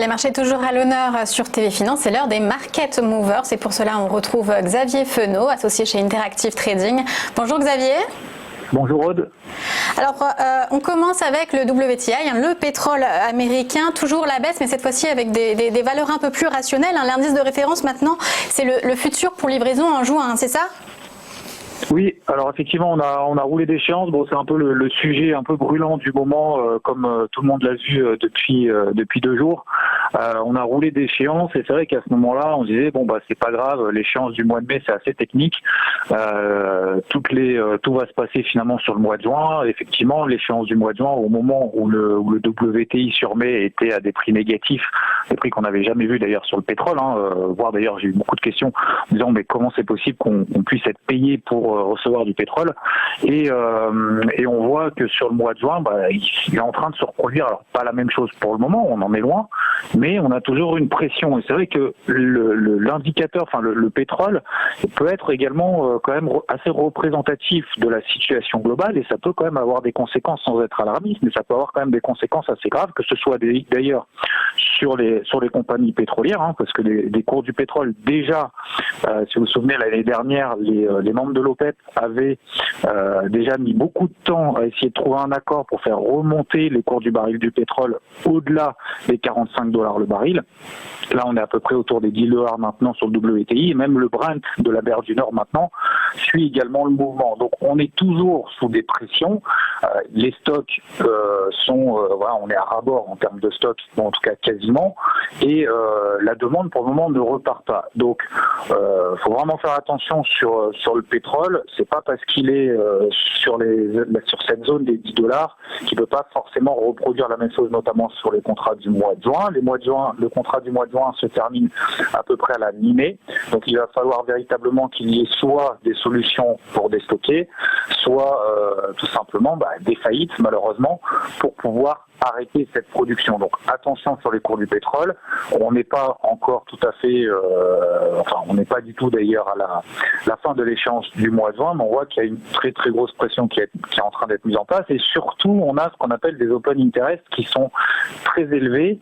Les marchés toujours à l'honneur sur TV Finance, c'est l'heure des Market Movers. Et pour cela, on retrouve Xavier Fenot, associé chez Interactive Trading. Bonjour Xavier. Bonjour Aude. Alors, on commence avec le WTI, le pétrole américain, toujours la baisse, mais cette fois-ci avec des valeurs un peu plus rationnelles. L'indice de référence maintenant, c'est le futur pour livraison en juin, c'est ça ? Oui, alors effectivement, on a roulé d'échéance. Bon, c'est un peu le sujet un peu brûlant du moment, comme tout le monde l'a vu depuis 2 jours. On a roulé d'échéance et c'est vrai qu'à ce moment-là, on disait bon c'est pas grave, l'échéance du mois de mai c'est assez technique. Tout va se passer finalement sur le mois de juin. Effectivement, l'échéance du mois de juin, au moment où le WTI sur mai était à des prix négatifs, des prix qu'on n'avait jamais vus d'ailleurs sur le pétrole. Voire d'ailleurs j'ai eu beaucoup de questions en disant mais comment c'est possible qu'on puisse être payé pour recevoir du pétrole et on voit que sur le mois de juin, il est en train de se reproduire. Alors pas la même chose pour le moment, on en est loin, mais on a toujours une pression. Et c'est vrai que l'indicateur, le pétrole, peut être également quand même assez représentatif de la situation globale et ça peut quand même avoir des conséquences sans être alarmiste, mais ça peut avoir quand même des conséquences assez graves, que ce soit d'ailleurs sur les compagnies pétrolières, parce que les cours du pétrole déjà, si vous vous souvenez l'année dernière, les membres de l'OPEP avaient déjà mis beaucoup de temps à essayer de trouver un accord pour faire remonter les cours du baril du pétrole au-delà des $45 le baril. Là, on est à peu près autour des $10 maintenant sur le WTI, et même le Brent de la mer du Nord maintenant suit également le mouvement. Donc, on est toujours sous des pressions. Les stocks on est à ras-bord en termes de stocks, en tout cas quasiment, et la demande pour le moment ne repart pas. Donc, faut vraiment faire attention sur le pétrole. C'est pas parce qu'il est sur cette zone des $10 qu'il peut pas forcément reproduire la même chose, notamment sur les contrats du mois de juin. Le contrat du mois de juin se termine à peu près à la mi-mai. Donc il va falloir véritablement qu'il y ait soit des solutions pour déstocker, soit tout simplement des faillites malheureusement pour pouvoir arrêter cette production. Donc attention sur les cours du pétrole. On n'est pas encore tout à fait, on n'est pas du tout d'ailleurs à la fin de l'échéance du mois de juin, mais on voit qu'il y a une très très grosse pression qui est en train d'être mise en place et surtout on a ce qu'on appelle des open interest qui sont très élevés,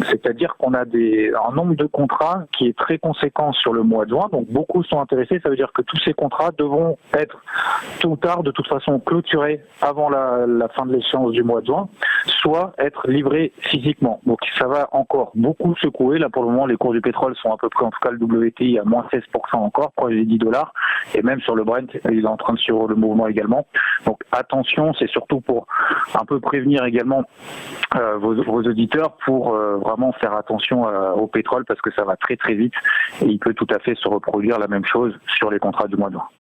c'est-à-dire qu'on a un nombre de contrats qui est très conséquent sur le mois de juin, donc beaucoup sont intéressés. Ça veut dire que tous ces contrats devront être tôt ou tard de toute façon clôturés avant la fin de l'échéance du mois de juin, soit être livrés physiquement. Donc ça va encore beaucoup secouer. Là pour le moment les cours du pétrole sont à peu près, en tout cas le WTI à moins 16% encore, proche des $10, et même sur le Brent il est en train de suivre le mouvement également. Donc attention, c'est surtout pour un peu prévenir également vos auditeurs pour vraiment faire attention au pétrole parce que ça va très très vite et il peut tout à fait se reproduire la même chose sur les contrats du mois de juin.